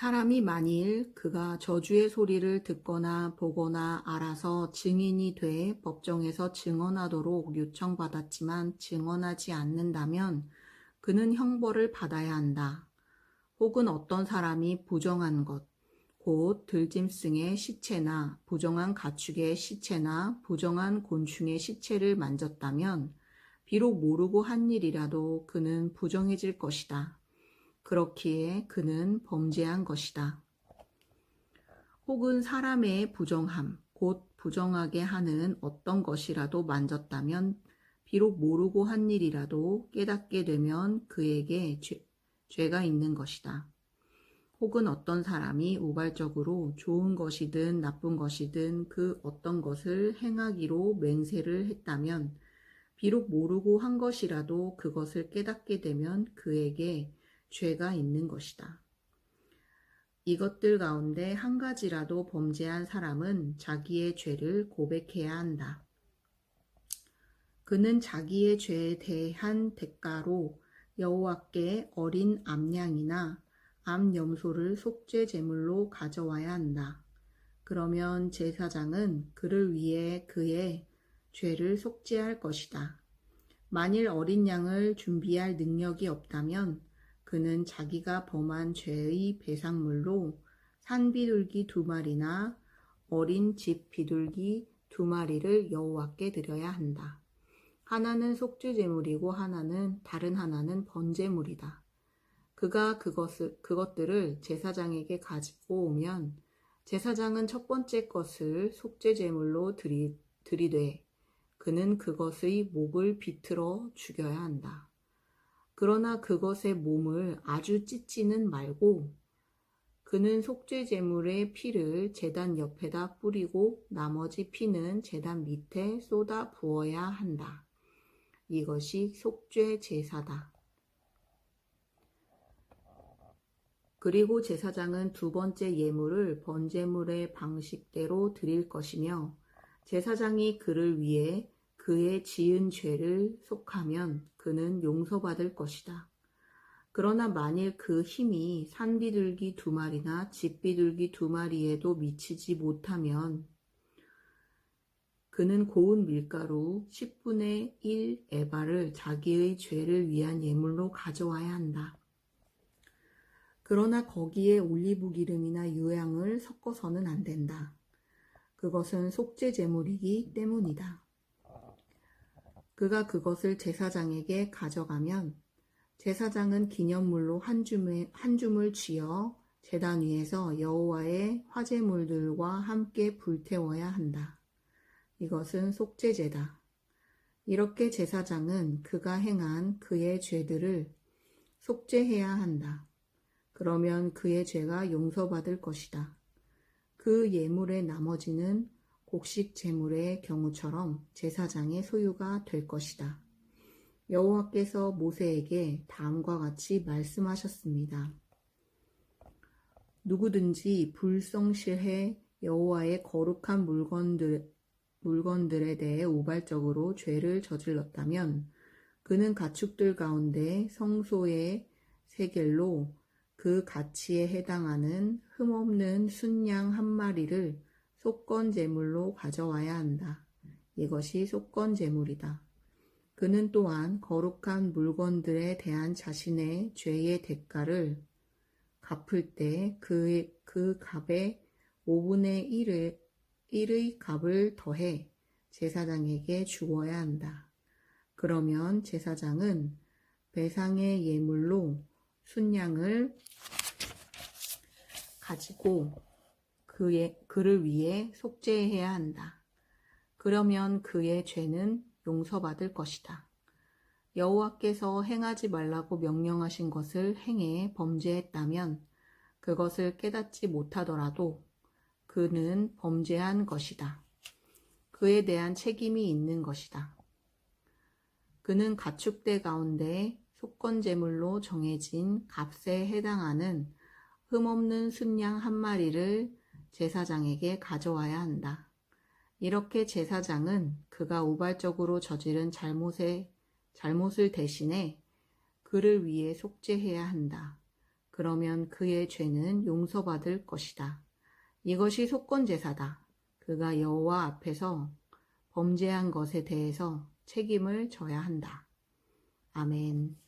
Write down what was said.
사람이 만일 그가 저주의 소리를 듣거나 보거나 알아서 증인이 돼 법정에서 증언하도록 요청받았지만 증언하지 않는다면 그는 형벌을 받아야 한다. 혹은 어떤 사람이 부정한 것, 곧 들짐승의 시체나 부정한 가축의 시체나 부정한 곤충의 시체를 만졌다면 비록 모르고 한 일이라도 그는 부정해질 것이다. 그렇기에 그는 범죄한 것이다. 혹은 사람의 부정함, 곧 부정하게 하는 어떤 것이라도 만졌다면 비록 모르고 한 일이라도 깨닫게 되면 그에게 죄가 있는 것이다. 혹은 어떤 사람이 우발적으로 좋은 것이든 나쁜 것이든 그 어떤 것을 행하기로 맹세를 했다면 비록 모르고 한 것이라도 그것을 깨닫게 되면 그에게 죄가 있는 것이다. 이것들 가운데 한 가지라도 범죄한 사람은 자기의 죄를 고백해야 한다. 그는 자기의 죄에 대한 대가로 여호와께 어린 암양이나 암염소를 속죄 제물로 가져와야 한다. 그러면 제사장은 그를 위해 그의 죄를 속죄할 것이다. 만일 어린 양을 준비할 능력이 없다면 그는 자기가 범한 죄의 배상물로 산비둘기 2마리나 어린 집 비둘기 2마리를 여호와께 드려야 한다. 하나는 속죄제물이고 다른 하나는 번제물이다. 그가 그것들을 제사장에게 가지고 오면 제사장은 첫 번째 것을 속죄제물로 드리되 그는 그것의 목을 비틀어 죽여야 한다. 그러나 그것의 몸을 아주 찢지는 말고 그는 속죄제물의 피를 제단 옆에다 뿌리고 나머지 피는 제단 밑에 쏟아 부어야 한다. 이것이 속죄 제사다. 그리고 제사장은 두 번째 예물을 번제물의 방식대로 드릴 것이며 제사장이 그를 위해 그의 지은 죄를 속하면 그는 용서받을 것이다. 그러나 만일 그 힘이 산비둘기 2마리나 집비둘기 2마리에도 미치지 못하면 그는 고운 밀가루 10분의 1 에바를 자기의 죄를 위한 예물로 가져와야 한다. 그러나 거기에 올리브 기름이나 유향을 섞어서는 안 된다. 그것은 속죄 제물이기 때문이다. 그가 그것을 제사장에게 가져가면 제사장은 기념물로 한 줌을 쥐어 제단 위에서 여호와의 화제물들과 함께 불태워야 한다. 이것은 속죄제다. 이렇게 제사장은 그가 행한 그의 죄들을 속죄해야 한다. 그러면 그의 죄가 용서받을 것이다. 그 예물의 나머지는 곡식 제물의 경우처럼 제사장의 소유가 될 것이다. 여호와께서 모세에게 다음과 같이 말씀하셨습니다. 누구든지 불성실해 여호와의 거룩한 물건들에 대해 우발적으로 죄를 저질렀다면 그는 가축들 가운데 성소의 세겔로 그 가치에 해당하는 흠없는 순양 1마리를 속건 제물로 가져와야 한다. 이것이 속건 제물이다. 그는 또한 거룩한 물건들에 대한 자신의 죄의 대가를 갚을 때 그 값의 5분의 1의 값을 더해 제사장에게 주어야 한다. 그러면 제사장은 배상의 예물로 순양을 가지고 그를 위해 속죄해야 한다. 그러면 그의 죄는 용서받을 것이다. 여호와께서 행하지 말라고 명령하신 것을 행해 범죄했다면 그것을 깨닫지 못하더라도 그는 범죄한 것이다. 그에 대한 책임이 있는 것이다. 그는 가축대 가운데 속건제물로 정해진 값에 해당하는 흠없는 순양 1마리를 제사장에게 가져와야 한다. 이렇게 제사장은 그가 우발적으로 저지른 잘못을 대신해 그를 위해 속죄해야 한다. 그러면 그의 죄는 용서받을 것이다. 이것이 속건제사다. 그가 여호와 앞에서 범죄한 것에 대해서 책임을 져야 한다. 아멘.